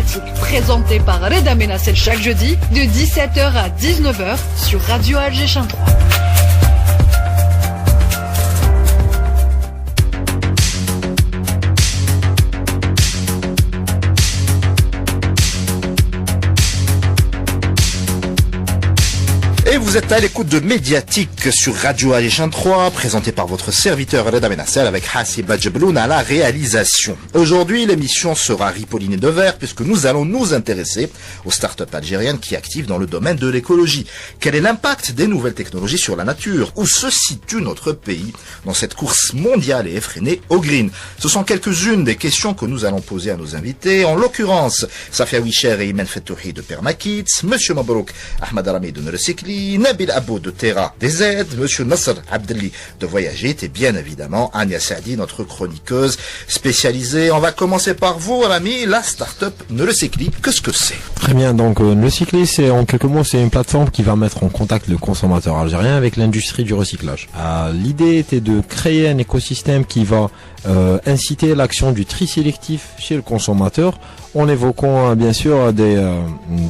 médiatique, présenté par Reda Menassel chaque jeudi de 17h à 19h sur Radio Alger 3. Et vous êtes à l'écoute de Médiatique sur Radio Alger 3, présenté par votre serviteur Reda Menassel avec Hassib Adjebloun à la réalisation. Aujourd'hui, l'émission sera ripollinée de vert puisque nous allons nous intéresser aux startups algériennes qui activent dans le domaine de l'écologie. Quel est l'impact des nouvelles technologies sur la nature? Où se situe notre pays dans cette course mondiale et effrénée au green? Ce sont quelques-unes des questions que nous allons poser à nos invités. En l'occurrence, Safia Wicher et Imen Fetouhi de Permakits, Monsieur Mabrouk Ahmed Arami de Neurocycli, Nabil Abou de Terra des Aides, Monsieur Nasser Abdelli de Voyagit et bien évidemment Ania Saadi, notre chroniqueuse spécialisée. On va commencer par vous, Arami, la start-up Neurocycli. Qu'est-ce que c'est? Très bien, donc Neurocycli, c'est en quelques mots, c'est une plateforme qui va mettre en contact le consommateur algérien avec l'industrie du recyclage. L'idée était de créer un écosystème qui va inciter l'action du tri sélectif chez le consommateur en évoquant bien sûr des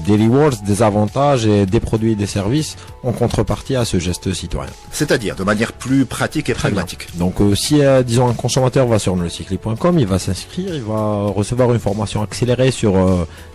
rewards, des avantages et des produits et des services en contrepartie à ce geste citoyen. C'est-à-dire de manière plus pratique et pragmatique. Donc si disons un consommateur va sur neurocycli.com, il va s'inscrire, il va recevoir une formation accélérée sur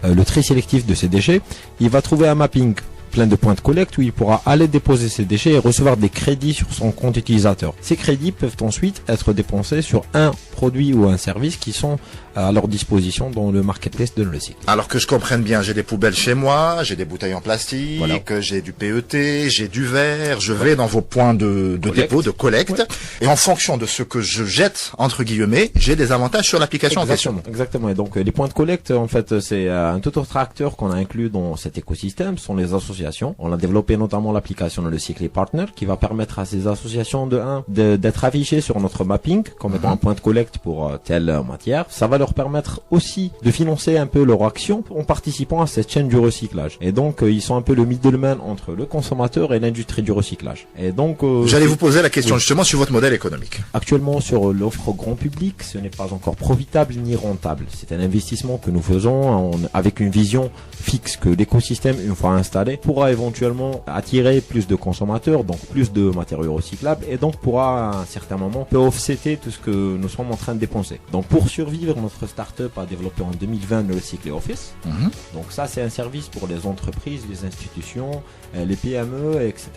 le tri sélectif de ses déchets, il va trouver un mapping plein de points de collecte où il pourra aller déposer ses déchets et recevoir des crédits sur son compte utilisateur. Ces crédits peuvent ensuite être dépensés sur un produit ou un service qui sont à leur disposition dans le marketplace de Neurocycli. Alors que je comprenne bien, j'ai des poubelles chez moi, j'ai des bouteilles en plastique, voilà. J'ai du PET, j'ai du verre, je vais dans vos points de dépôt, de collecte, ouais. Et en fonction de ce que je jette, entre guillemets, j'ai des avantages sur l'application en question. Exactement. Et donc les points de collecte, en fait, c'est un tout autre acteur qu'on a inclus dans cet écosystème, ce sont les associations. On a développé notamment l'application Neurocycli Partner qui va permettre à ces associations d'être affichées sur notre mapping comme étant un point de collecte pour telle matière. Ça va leur permettre aussi de financer un peu leur action en participant à cette chaîne du recyclage. Et donc ils sont un peu le middleman entre le consommateur et l'industrie du recyclage. Et donc j'allais vous poser la question justement sur votre modèle économique. Actuellement sur l'offre au grand public, ce n'est pas encore profitable ni rentable. C'est un investissement que nous faisons avec une vision fixe que l'écosystème, une fois installé, pourra éventuellement attirer plus de consommateurs, donc plus de matériaux recyclables, et donc pourra à un certain moment peut offsetter tout ce que nous sommes en train de dépenser. Donc pour survivre, notre start-up a développé en 2020 Neurocycli Office. Donc ça, c'est un service pour les entreprises, les institutions, les PME, etc.,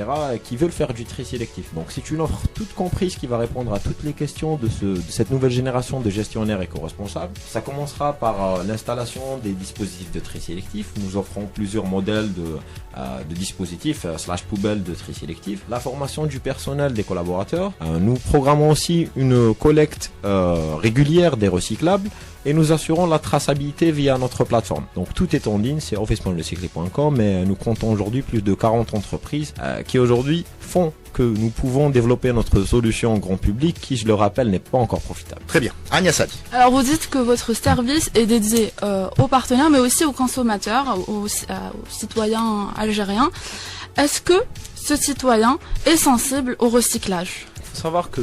qui veulent faire du tri sélectif. Donc c'est une offre toute comprise qui va répondre à toutes les questions de cette nouvelle génération de gestionnaires éco-responsables. Ça commencera par l'installation des dispositifs de tri sélectif. Nous offrons plusieurs modèles de dispositifs /poubelles de tri sélectif. La formation du personnel des collaborateurs. Nous programmons aussi une collecte régulière des recyclables et nous assurons la traçabilité via notre plateforme. Donc tout est en ligne, c'est office.neurocycli.com, et nous comptons aujourd'hui plus de 40 entreprises qui aujourd'hui font que nous pouvons développer notre solution grand public qui, je le rappelle, n'est pas encore profitable. Très bien. Ania Saadi. Alors vous dites que votre service est dédié aux partenaires mais aussi aux consommateurs, aux citoyens algériens. Est-ce que ce citoyen est sensible au recyclage ? Il faut savoir que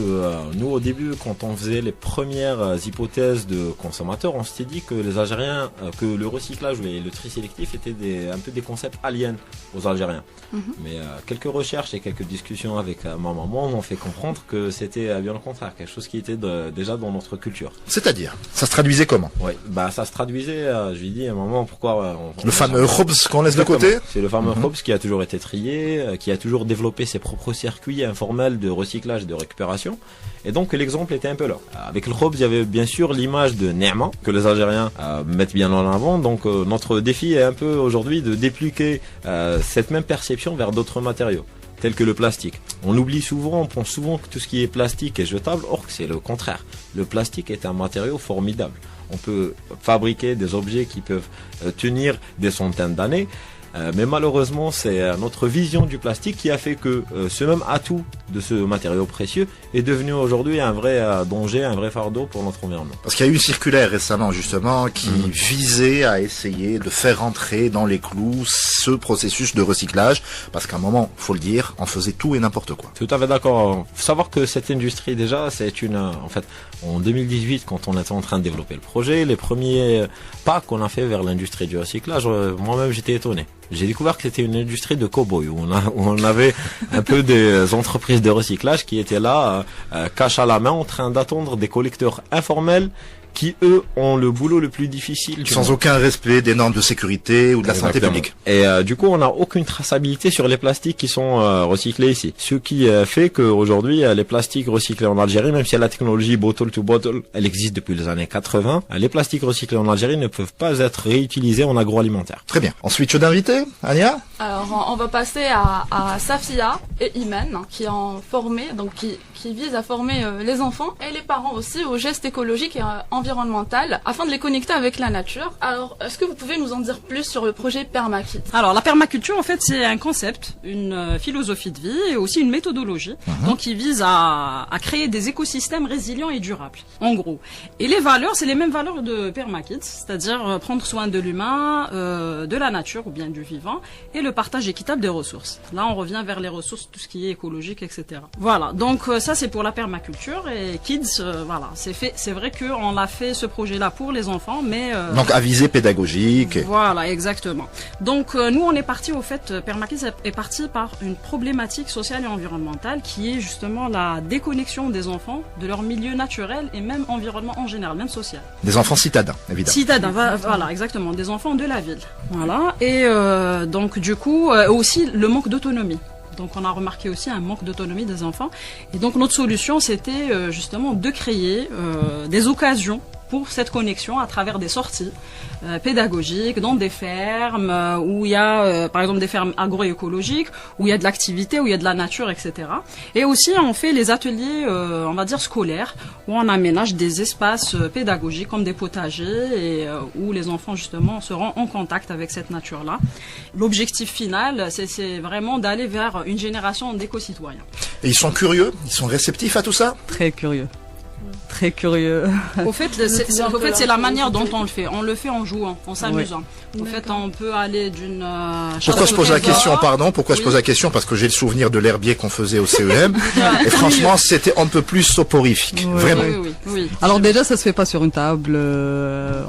nous, au début, quand on faisait les premières hypothèses de consommateurs, on s'était dit que les Algériens, que le recyclage et le tri sélectif étaient un peu des concepts aliens aux Algériens. Mais quelques recherches et quelques discussions avec ma maman m'ont fait comprendre que c'était bien le contraire, quelque chose qui était déjà dans notre culture. C'est-à-dire, ça se traduisait comment? Oui, ça se traduisait, je lui dis à maman, pourquoi... le fameux khobz qu'on laisse de côté? C'est le fameux khobz qui a toujours été trié, qui a toujours développé ses propres circuits informels de recyclage et de récupération. Et donc l'exemple était un peu là. Avec le khobz, il y avait bien sûr l'image de Ne'ma que les Algériens mettent bien en avant. Donc notre défi est un peu aujourd'hui de dépliquer cette même perception vers d'autres matériaux tels que le plastique. On oublie souvent, on pense souvent que tout ce qui est plastique est jetable, or que c'est le contraire. Le plastique est un matériau formidable. On peut fabriquer des objets qui peuvent tenir des centaines d'années. Mais malheureusement, c'est notre vision du plastique qui a fait que ce même atout de ce matériau précieux est devenu aujourd'hui un vrai danger, un vrai fardeau pour notre environnement. Parce qu'il y a eu une circulaire récemment justement qui visait à essayer de faire entrer dans les clous ce processus de recyclage, parce qu'à un moment, faut le dire, on faisait tout et n'importe quoi. Tout à fait d'accord. Faut savoir que cette industrie déjà, c'est en fait, en 2018, quand on était en train de développer le projet, les premiers pas qu'on a fait vers l'industrie du recyclage, moi-même j'étais étonné. J'ai découvert que c'était une industrie de cow-boy où on avait un peu des entreprises de recyclage qui étaient là, cache à la main, en train d'attendre des collecteurs informels qui, eux, ont le boulot le plus difficile. Sans aucun respect des normes de sécurité ou de la santé publique. Et du coup, on n'a aucune traçabilité sur les plastiques qui sont recyclés ici. Ce qui fait qu'aujourd'hui, les plastiques recyclés en Algérie, même si la technologie bottle to bottle, elle existe depuis les années 80, les plastiques recyclés en Algérie ne peuvent pas être réutilisés en agroalimentaire. Très bien. Ensuite, d'invité, Ania? Alors, on va passer à Safia et Imen, qui ont formé, donc qui visent à former les enfants et les parents aussi aux gestes écologiques et environnemental afin de les connecter avec la nature. Alors, est-ce que vous pouvez nous en dire plus sur le projet Permaculture? Alors, la permaculture, en fait, c'est un concept, une philosophie de vie et aussi une méthodologie, donc qui vise à créer des écosystèmes résilients et durables, en gros. Et les valeurs, c'est les mêmes valeurs de Permakit, c'est-à-dire prendre soin de l'humain, de la nature ou bien du vivant, et le partage équitable des ressources. Là, on revient vers les ressources, tout ce qui est écologique, etc. Voilà, donc ça, c'est pour la permaculture. Et Kids, voilà, c'est vrai qu'on a fait ce projet-là pour les enfants, mais... donc à visée pédagogique. Voilà, exactement. Donc nous, on est parti, au fait, Permakit est parti par une problématique sociale et environnementale qui est justement la déconnexion des enfants de leur milieu naturel et même environnement en général, même social. Des enfants citadins, évidemment. Citadins, voilà, exactement, des enfants de la ville. Voilà, et donc du coup, aussi le manque d'autonomie. Donc on a remarqué aussi un manque d'autonomie des enfants. Et donc notre solution, c'était justement de créer des occasions pour cette connexion à travers des sorties pédagogiques dans des fermes où il y a par exemple des fermes agroécologiques, où il y a de l'activité, où il y a de la nature, etc. Et aussi on fait les ateliers, on va dire scolaires, où on aménage des espaces pédagogiques comme des potagers et où les enfants justement seront en contact avec cette nature-là. L'objectif final, c'est vraiment d'aller vers une génération d'éco-citoyens. Et ils sont curieux, ils sont réceptifs à tout ça? Très curieux. Très curieux. Au fait, c'est la manière dont on le fait. On le fait en jouant, en s'amusant. Ouais. Au fait, on peut aller d'une... Pourquoi je pose la question, pardon? Pourquoi je pose la question? Parce que j'ai le souvenir de l'herbier qu'on faisait au CEM. Et franchement, c'était un peu plus soporifique. Ouais. Vraiment. Oui. Alors déjà, ça se fait pas sur une table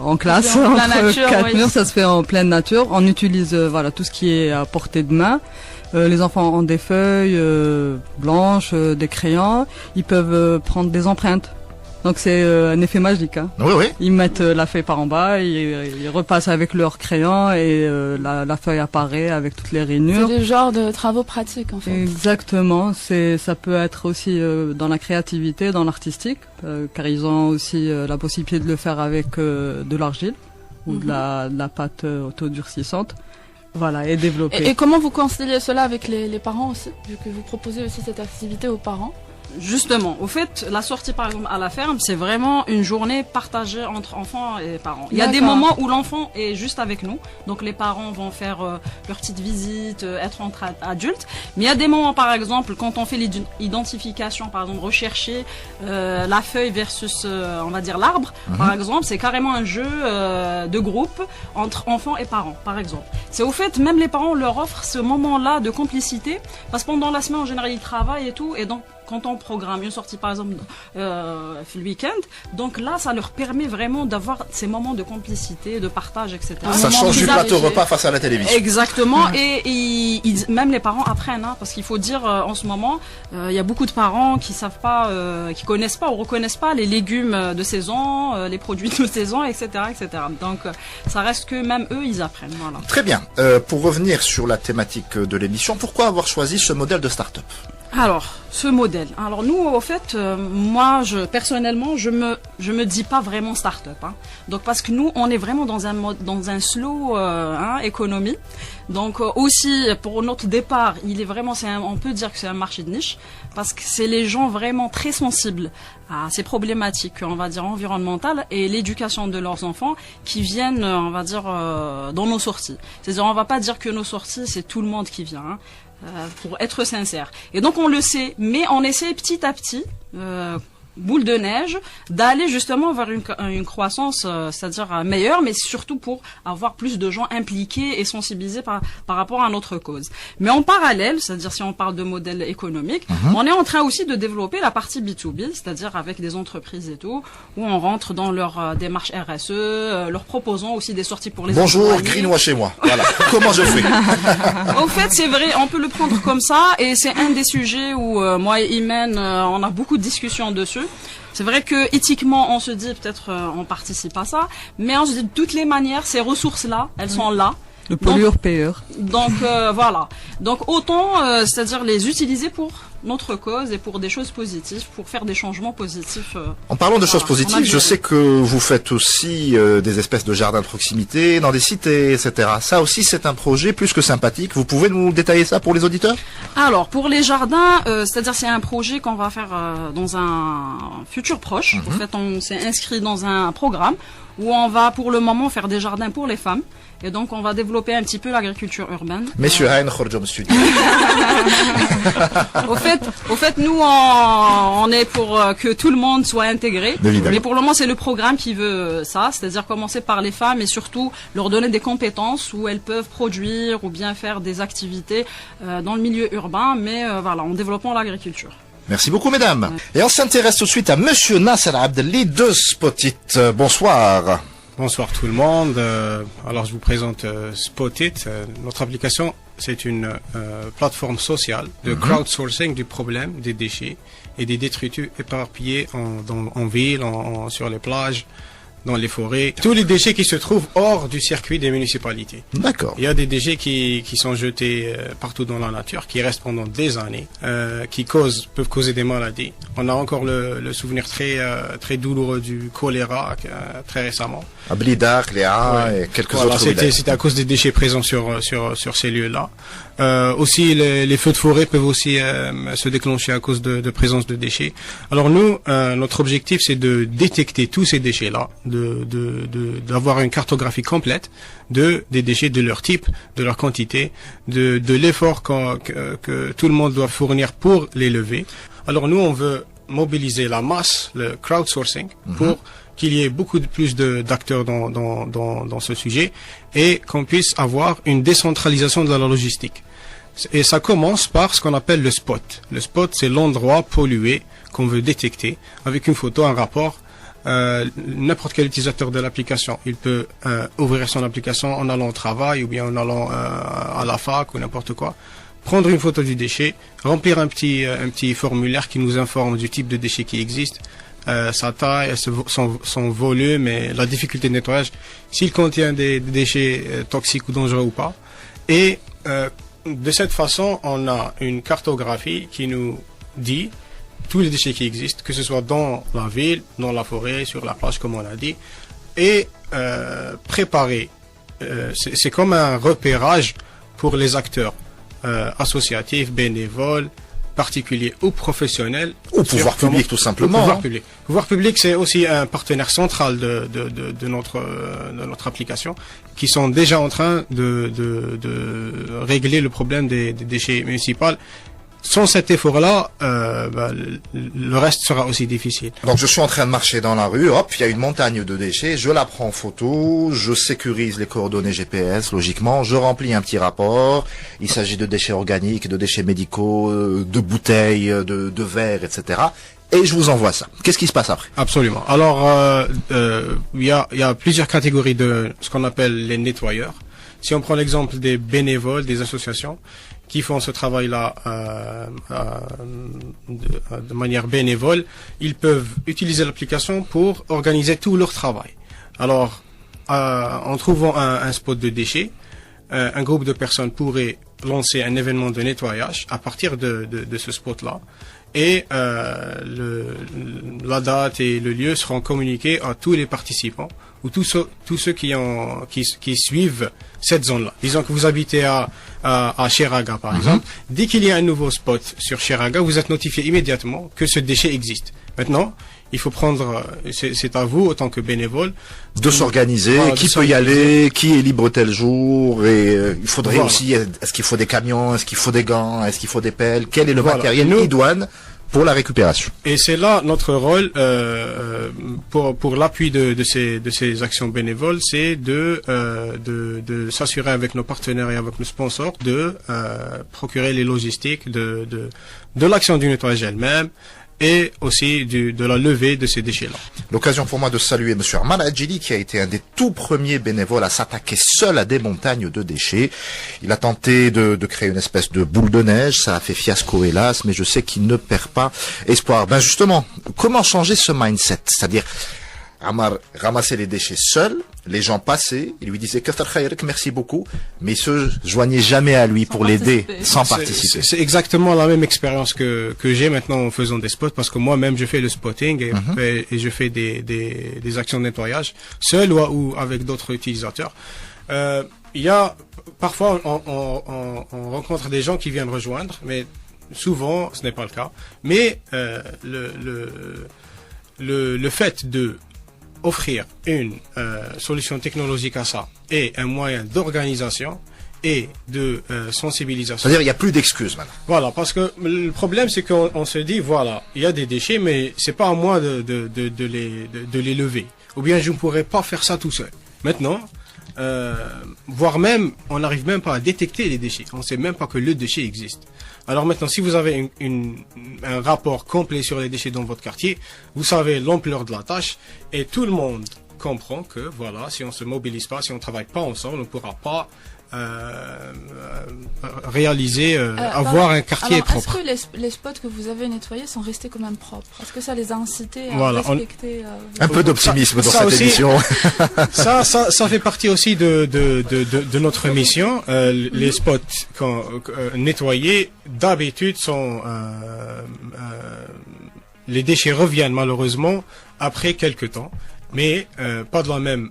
en classe. Entre quatre murs, ça se fait en pleine nature. On utilise voilà tout ce qui est à portée de main. Les enfants ont des feuilles blanches, des crayons. Ils peuvent prendre des empreintes. Donc c'est un effet magique. Hein. Oui. Ils mettent la feuille par en bas, ils repassent avec leur crayon et la feuille apparaît avec toutes les rainures. C'est le genre de travaux pratiques en fait. Exactement. Ça peut être aussi dans la créativité, dans l'artistique, car ils ont aussi la possibilité de le faire avec de l'argile ou de la pâte autodurcissante. Voilà, et développer. Et comment vous conciliez cela avec les parents aussi, vu que vous proposez aussi cette activité aux parents? Justement, au fait, la sortie par exemple à la ferme, c'est vraiment une journée partagée entre enfants et parents. Il y a des moments où l'enfant est juste avec nous, donc les parents vont faire leur petite visite, être entre adultes. Mais il y a des moments, par exemple, quand on fait l'identification, par exemple, rechercher la feuille versus, on va dire, l'arbre, par exemple, c'est carrément un jeu de groupe entre enfants et parents, par exemple. C'est au fait, même les parents leur offrent ce moment-là de complicité, parce que pendant la semaine, en général, ils travaillent et tout, et donc quand on programme une sortie par exemple le week-end, donc là ça leur permet vraiment d'avoir ces moments de complicité, de partage, etc. Ça change du plateau repas face à la télévision. Exactement, et même les parents apprennent, hein, parce qu'il faut dire en ce moment, il y a beaucoup de parents qui savent pas, qui connaissent pas ou reconnaissent pas les légumes de saison, les produits de saison, etc., etc. Donc ça reste que même eux ils apprennent. Voilà. Très bien. Pour revenir sur la thématique de l'émission, pourquoi avoir choisi ce modèle de start-up? Alors, ce modèle. Alors nous, au fait, moi, personnellement, je me dis pas vraiment start-up. Hein. Donc parce que nous, on est vraiment dans un slow économie. Donc aussi, pour notre départ, il est vraiment, on peut dire que c'est un marché de niche parce que c'est les gens vraiment très sensibles à ces problématiques, on va dire environnementales et l'éducation de leurs enfants qui viennent, on va dire, dans nos sorties. C'est-à-dire, on va pas dire que nos sorties, c'est tout le monde qui vient. Hein. Pour être sincère. Et donc on le sait, mais on essaie petit à petit, boule de neige, d'aller justement vers une croissance, c'est-à-dire meilleure, mais surtout pour avoir plus de gens impliqués et sensibilisés par rapport à notre cause. Mais en parallèle, c'est-à-dire si on parle de modèle économique, on est en train aussi de développer la partie B2B, c'est-à-dire avec des entreprises et tout, où on rentre dans leur démarche RSE, leur proposant aussi des sorties pour les Bonjour, greenwashez-moi. Voilà. Comment je fais? En fait, c'est vrai, on peut le prendre comme ça, et c'est un des sujets où moi et Imen, on a beaucoup de discussions dessus. C'est vrai que éthiquement, on se dit peut-être on participe à ça, mais on se dit de toutes les manières, ces ressources-là, elles sont là. Le pollueur-payeur. Donc voilà. Donc autant, c'est-à-dire les utiliser pour notre cause et pour des choses positives, pour faire des changements positifs. En parlant de choses positives, je sais que vous faites aussi des espèces de jardins de proximité dans des cités, etc. Ça aussi, c'est un projet plus que sympathique. Vous pouvez nous détailler ça pour les auditeurs? Alors, pour les jardins, c'est-à-dire c'est un projet qu'on va faire dans un futur proche. En fait, on s'est inscrit dans un programme où on va pour le moment faire des jardins pour les femmes. Et donc, on va développer un petit peu l'agriculture urbaine. Messieurs Hein, Khorjom Studio. Au fait, nous, on est pour que tout le monde soit intégré. Mais pour le moment, c'est le programme qui veut ça. C'est-à-dire commencer par les femmes et surtout leur donner des compétences où elles peuvent produire ou bien faire des activités dans le milieu urbain. Mais voilà, en développant l'agriculture. Merci beaucoup, mesdames. Et on s'intéresse tout de suite à Monsieur Nasser Abdelli de Spotit. Bonsoir. Bonsoir tout le monde. Alors je vous présente Spotit. Notre application, c'est une plateforme sociale de crowdsourcing du problème des déchets et des détritus éparpillés en ville, sur les plages, dans les forêts. Tous les déchets qui se trouvent hors du circuit des municipalités. D'accord. Il y a des déchets qui sont jetés partout dans la nature, qui restent pendant des années, qui peuvent causer des maladies. On a encore le souvenir très douloureux du choléra très récemment. Ablidar, Léa et quelques autres. C'était à cause des déchets présents sur ces lieux-là. Aussi, les feux de forêt peuvent aussi se déclencher à cause de présence de déchets. Alors nous, notre objectif, c'est de détecter tous ces déchets-là, d'avoir une cartographie complète des déchets, de leur type, de leur quantité, de l'effort que tout le monde doit fournir pour les lever. Alors nous, on veut mobiliser la masse, le crowdsourcing, pour qu'il y ait beaucoup plus d'acteurs dans ce sujet et qu'on puisse avoir une décentralisation de la logistique. Et ça commence par ce qu'on appelle le spot. Le spot, c'est l'endroit pollué qu'on veut détecter avec une photo, un rapport. N'importe quel utilisateur de l'application, il peut ouvrir son application en allant au travail ou bien en allant à la fac ou n'importe quoi, prendre une photo du déchet, remplir un petit formulaire qui nous informe du type de déchet qui existe, sa taille, son volume et la difficulté de nettoyage, s'il contient des déchets toxiques ou dangereux ou pas. Et de cette façon, on a une cartographie qui nous dit tous les déchets qui existent, que ce soit dans la ville, dans la forêt, sur la plage, comme on l'a dit, et préparer. C'est comme un repérage pour les acteurs associatifs, bénévoles, particuliers ou professionnels. Ou pouvoir public, tout simplement. Pouvoir public. Pouvoir public, c'est aussi un partenaire central de notre application, qui sont déjà en train de régler le problème des déchets municipaux. Sans cet effort-là, le reste sera aussi difficile. Donc je suis en train de marcher dans la rue, hop, il y a une montagne de déchets, je la prends en photo, je sécurise les coordonnées GPS, logiquement, je remplis un petit rapport, il s'agit de déchets organiques, de déchets médicaux, de bouteilles, de verres, etc. Et je vous envoie ça. Qu'est-ce qui se passe après? Absolument. Alors, il y a plusieurs catégories de ce qu'on appelle les nettoyeurs. Si on prend l'exemple des bénévoles, des associations, qui font ce travail-là de manière bénévole, ils peuvent utiliser l'application pour organiser tout leur travail. Alors, en trouvant un spot de déchets, un groupe de personnes pourrait lancer un événement de nettoyage à partir de ce spot-là. Et la date et le lieu seront communiqués à tous les participants ou tous ceux qui suivent cette zone-là. Disons que vous habitez à Cheraga, par exemple. Dès qu'il y a un nouveau spot sur Cheraga, vous êtes notifié immédiatement que ce déchet existe. Maintenant, il faut prendre, c'est à vous, autant que bénévole, de s'organiser, qui peut y aller, qui est libre tel jour, et il faudrait aussi, est-ce qu'il faut des camions, est-ce qu'il faut des gants, est-ce qu'il faut des pelles, quel est le matériel idoine pour la récupération. Et c'est là notre rôle pour l'appui de ces actions bénévoles, c'est de s'assurer avec nos partenaires et avec nos sponsors de procurer les logistiques de l'action du nettoyage elle-même, et aussi de la levée de ces déchets-là. L'occasion pour moi de saluer Monsieur Arman Adjili, qui a été un des tout premiers bénévoles à s'attaquer seul à des montagnes de déchets. Il a tenté de créer une espèce de boule de neige, ça a fait fiasco hélas, mais je sais qu'il ne perd pas espoir. Ben justement, comment changer ce mindset? C'est-à-dire, Amar ramassait les déchets seul, les gens passaient, ils lui disaient Kathar Khayrek, merci beaucoup, mais ils se joignaient jamais à lui pour l'aider sans participer. C'est exactement la même expérience que j'ai maintenant en faisant des spots, parce que moi-même je fais le spotting et je fais des actions de nettoyage seul ou avec d'autres utilisateurs. Il y a parfois on rencontre des gens qui viennent rejoindre, mais souvent ce n'est pas le cas. Mais le fait de offrir une solution technologique à ça et un moyen d'organisation et de sensibilisation. C'est-à-dire il n'y a plus d'excuses maintenant. Voilà, parce que le problème c'est qu'on se dit voilà, il y a des déchets, mais c'est pas à moi de les lever. Ou bien je ne pourrais pas faire ça tout seul. Maintenant, voire même, on n'arrive même pas à détecter les déchets. On ne sait même pas que le déchet existe. Alors maintenant, si vous avez un rapport complet sur les déchets dans votre quartier, vous savez l'ampleur de la tâche et tout le monde comprend que voilà, si on se mobilise pas, si on travaille pas ensemble, on ne pourra pas réaliser, avoir un quartier propre. Est-ce que les spots que vous avez nettoyés sont restés quand même propres? Est-ce que ça les a incités à respecter un peu d'optimisme dans cette émission. ça fait partie aussi de notre mission. Les spots nettoyés d'habitude sont les déchets reviennent malheureusement après quelques temps, mais pas de la même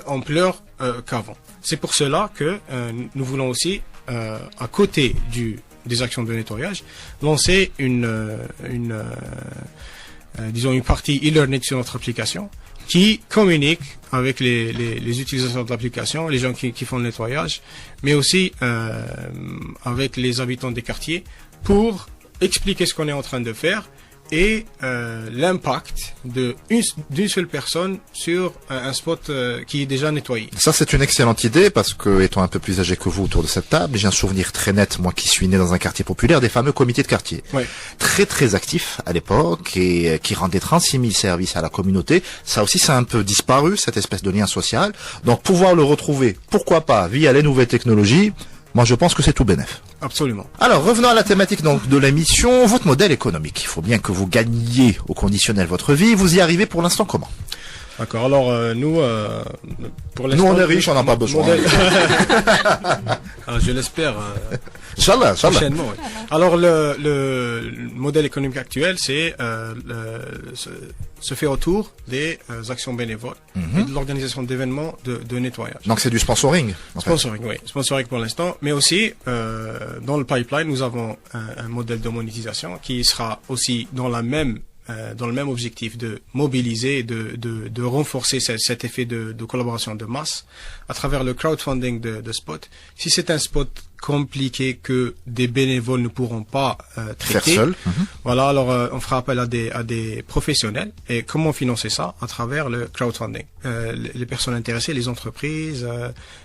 ampleur qu'avant. C'est pour cela que nous voulons aussi, à côté des actions de nettoyage, lancer disons une partie e-learning sur notre application qui communique avec les utilisateurs de l'application, les gens qui font le nettoyage, mais aussi avec les habitants des quartiers pour expliquer ce qu'on est en train de faire et l'impact d'une seule personne sur un spot qui est déjà nettoyé. Ça, c'est une excellente idée parce que, étant un peu plus âgé que vous autour de cette table, j'ai un souvenir très net, moi qui suis né dans un quartier populaire, des fameux comités de quartier. Oui. Très très actifs à l'époque et qui rendaient 36 000 services à la communauté. Ça aussi, ça a un peu disparu, cette espèce de lien social. Donc pouvoir le retrouver, pourquoi pas, via les nouvelles technologies, moi je pense que c'est tout bénef. Absolument. Alors revenons à la thématique donc de l'émission, votre modèle économique. Il faut bien que vous gagniez au conditionnel votre vie. Vous y arrivez pour l'instant comment? D'accord. Alors nous, pour l'instant, nous on est riches, on n'a pas besoin. Je l'espère. Inch'Allah. Prochainement. Oui. Alors le modèle économique actuel, c'est se fait autour des actions bénévoles et de l'organisation d'événements de nettoyage. Donc c'est du sponsoring. Sponsoring, oui. Sponsoring pour l'instant, mais aussi dans le pipeline, nous avons un modèle de monétisation qui sera aussi dans le même objectif de mobiliser et de renforcer cet effet de collaboration de masse à travers le crowdfunding de spot. Si c'est un spot compliqué que des bénévoles ne pourront pas traiter, faire seul. Voilà, alors on fera appel à des professionnels. Et comment financer ça? À travers le crowdfunding. Les personnes intéressées, les entreprises,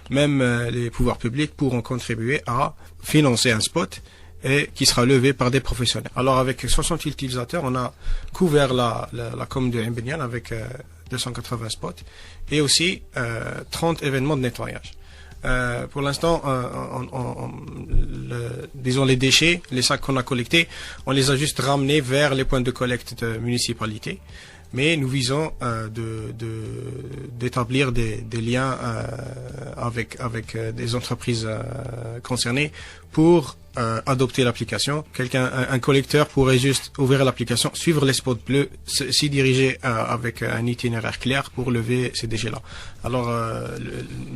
même les pouvoirs publics pourront contribuer à financer un spot et qui sera levé par des professionnels. Alors avec 60 utilisateurs, on a couvert la commune de Mbignan avec 280 spots et aussi 30 événements de nettoyage. Pour l'instant, disons les déchets, les sacs qu'on a collectés, on les a juste ramenés vers les points de collecte de municipalité. Mais nous visons d'établir des liens avec des entreprises concernées pour adopter l'application. Un collecteur pourrait juste ouvrir l'application, suivre les spots bleus, s'y diriger avec un itinéraire clair pour lever ces déchets-là. Alors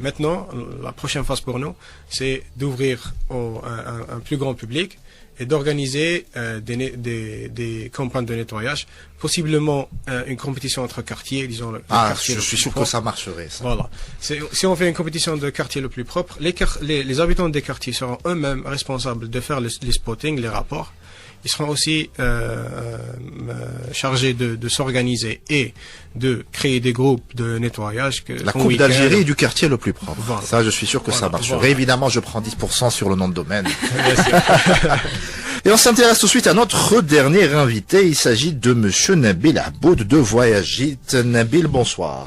maintenant, la prochaine phase pour nous, c'est d'ouvrir un plus grand public et d'organiser des campagnes de nettoyage, possiblement une compétition entre quartiers, disons. Je suis sûr que ça marcherait. Ça. Voilà. Si on fait une compétition de quartier le plus propre, les habitants des quartiers seront eux-mêmes responsables de faire les spotting, les rapports. Ils seront aussi chargés de s'organiser et de créer des groupes de nettoyage. La Coupe d'Algérie du quartier le plus propre. Voilà. Ça, je suis sûr que ça marcherait. Voilà. Évidemment, je prends 10% sur le nom de domaine. Et on s'intéresse tout de suite à notre dernier invité. Il s'agit de monsieur Nabil Aboud de Voyagite. Nabil, bonsoir.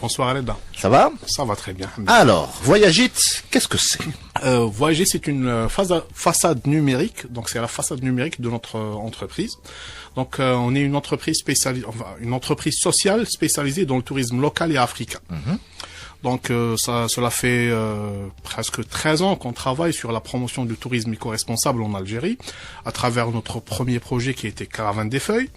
Bonsoir Aleda. Ça va? Ça va très bien. Alors, Voyagite, qu'est-ce que c'est? Voyagite, c'est une façade numérique. Donc, c'est la façade numérique de notre entreprise. Donc, on est une entreprise une entreprise sociale spécialisée dans le tourisme local et africain. Donc, cela fait presque 13 ans qu'on travaille sur la promotion du tourisme éco-responsable en Algérie, à travers notre premier projet qui était Caravane des Feuilles.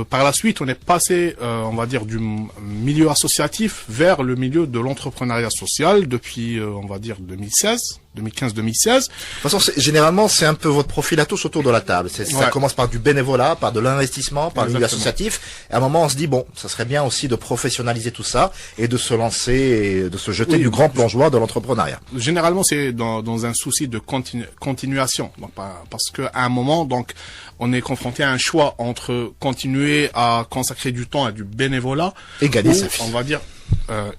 Par la suite, on est passé, on va dire, du milieu associatif vers le milieu de l'entrepreneuriat social depuis, on va dire, 2015-2016. De toute façon, généralement, c'est un peu votre profil à tous autour de la table. Ça commence par du bénévolat, par de l'investissement, par le milieu associatif. Et à un moment, on se dit, bon, ça serait bien aussi de professionnaliser tout ça et de se lancer et de se jeter du grand plongeoir de l'entrepreneuriat. Généralement, c'est dans un souci de continuation. Donc, parce qu'à un moment, donc, on est confronté à un choix entre continuer à consacrer du temps à du bénévolat et gagner sa vie. On va dire,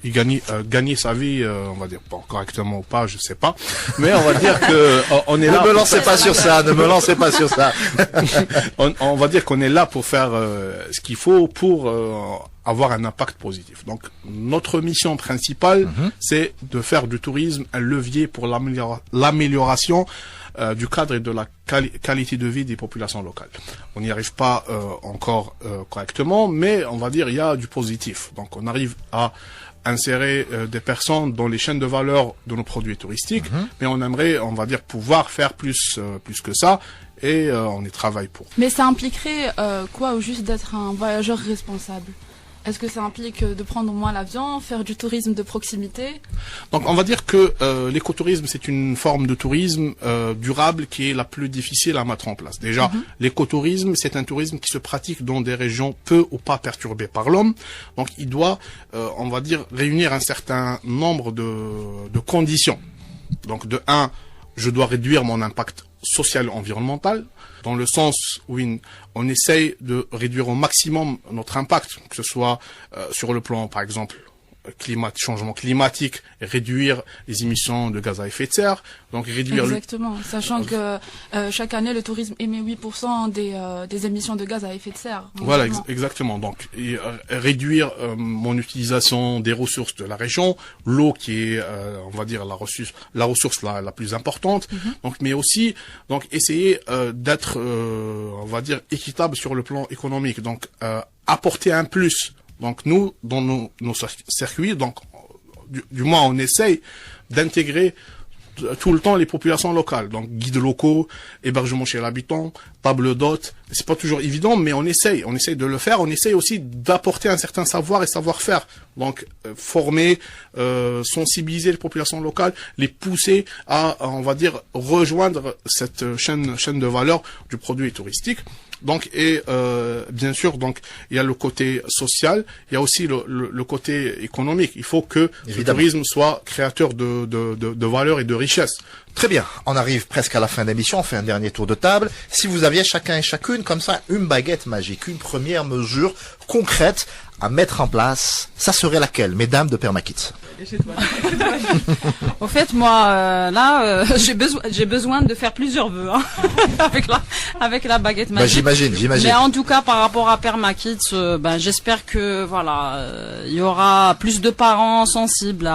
gagner sa vie, on va dire, bon, correctement ou pas, je sais pas, mais on va dire que on est là. Ne me lancez pas sur ça, ne me lancez pas sur ça. On va dire qu'on est là pour faire ce qu'il faut pour avoir un impact positif. Donc, notre mission principale, c'est de faire du tourisme un levier pour l'amélioration du cadre et de la qualité de vie des populations locales. On n'y arrive pas encore correctement, mais on va dire il y a du positif. Donc on arrive à insérer des personnes dans les chaînes de valeur de nos produits touristiques, mais on aimerait, on va dire, pouvoir faire plus que ça, et on y travaille pour. Mais ça impliquerait quoi, au juste d'être un voyageur responsable? Est-ce que ça implique de prendre moins l'avion, faire du tourisme de proximité? Donc on va dire que l'écotourisme, c'est une forme de tourisme durable qui est la plus difficile à mettre en place. Déjà, l'écotourisme, c'est un tourisme qui se pratique dans des régions peu ou pas perturbées par l'homme. Donc il doit, on va dire, réunir un certain nombre de conditions. Donc de 1, je dois réduire mon impact social environnemental, dans le sens où on essaye de réduire au maximum notre impact, que ce soit sur le plan, par exemple, changement climatique, réduire les émissions de gaz à effet de serre, donc réduire Exactement, sachant que chaque année le tourisme émet 8% des émissions de gaz à effet de serre. Voilà, exactement. Donc réduire mon utilisation des ressources de la région, l'eau qui est, on va dire, la ressource la plus importante. Donc, mais aussi donc essayer d'être, on va dire, équitable sur le plan économique. Donc apporter un plus. Donc nous, dans nos circuits, donc du moins on essaye d'intégrer tout le temps les populations locales. Donc guides locaux, hébergement chez l'habitant, table d'hôtes. C'est pas toujours évident, mais on essaye de le faire. On essaye aussi d'apporter un certain savoir et savoir-faire. Donc former, sensibiliser les populations locales, les pousser à, on va dire, rejoindre cette chaîne de valeur du produit touristique. Donc bien sûr, donc il y a le côté social, il y a aussi le côté économique. Il faut que le tourisme soit créateur de valeur et de richesse. Très bien, on arrive presque à la fin de l'émission, on fait un dernier tour de table. Si vous aviez chacun et chacune comme ça une baguette magique, une première mesure concrète à mettre en place, ça serait laquelle, mesdames de Permakit? Au fait, moi, j'ai besoin de faire plusieurs vœux avec la baguette magique. J'imagine. Mais en tout cas, par rapport à Permakit, j'espère que il y aura plus de parents sensibles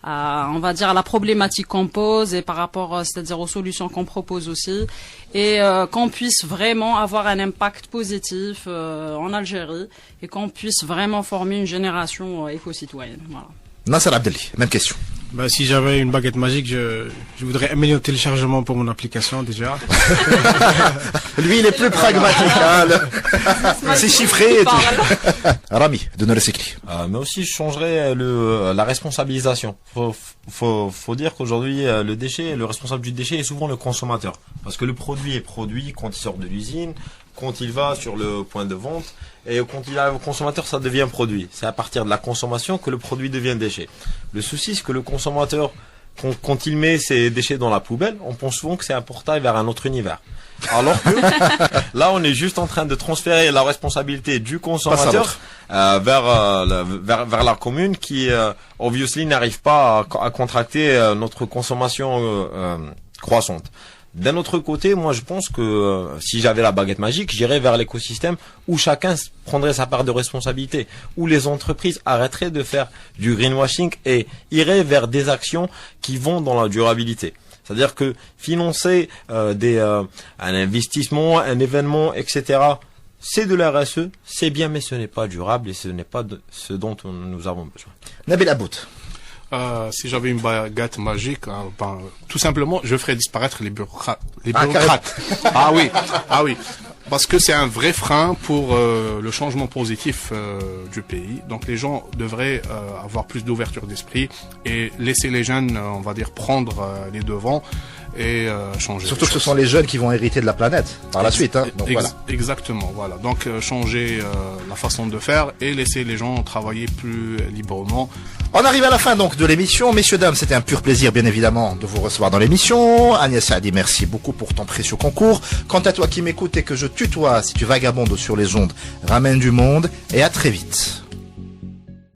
on va dire, à la problématique qu'on pose et par rapport, c'est-à-dire aux solutions qu'on propose aussi, et qu'on puisse vraiment avoir un impact positif en Algérie et qu'on puisse vraiment former une génération éco-citoyenne. Voilà. Nasser Abdelli, même question. Bah, si j'avais une baguette magique, je voudrais améliorer le téléchargement pour mon application déjà. Lui, il est plus pragmatique. C'est chiffré. Et tout. Rami, de nos recycler. Mais aussi, je changerais la responsabilisation. Faut dire qu'aujourd'hui, le responsable du déchet est souvent le consommateur. Parce que le produit est produit quand il sort de l'usine, quand il va sur le point de vente, et quand il arrive au consommateur, ça devient produit. C'est à partir de la consommation que le produit devient déchet. Le souci, c'est que le consommateur, quand il met ses déchets dans la poubelle, on pense souvent que c'est un portail vers un autre univers. Alors que là, on est juste en train de transférer la responsabilité du consommateur vers la commune qui, obviously, n'arrive pas à contracter notre consommation croissante. D'un autre côté, moi je pense que si j'avais la baguette magique, j'irais vers l'écosystème où chacun prendrait sa part de responsabilité, où les entreprises arrêteraient de faire du greenwashing et iraient vers des actions qui vont dans la durabilité. C'est-à-dire que financer un investissement, un événement, etc., c'est de la RSE, c'est bien, mais ce n'est pas durable et ce n'est pas ce dont nous avons besoin. Nabil Aboud. Si j'avais une baguette magique, tout simplement, je ferais disparaître les bureaucrates. Ah oui. Parce que c'est un vrai frein pour le changement positif du pays. Donc les gens devraient avoir plus d'ouverture d'esprit et laisser les jeunes, on va dire, prendre les devants et changer. Surtout que ce sont les jeunes qui vont hériter de la planète par la suite. Donc, voilà. Exactement, voilà. Donc changer la façon de faire et laisser les gens travailler plus librement. On arrive à la fin donc de l'émission. Messieurs, dames, c'était un pur plaisir bien évidemment de vous recevoir dans l'émission. Agnès Saadi, merci beaucoup pour ton précieux concours. Quant à toi qui m'écoutes et que je tutoie, si tu vagabondes sur les ondes, ramène du monde et à très vite.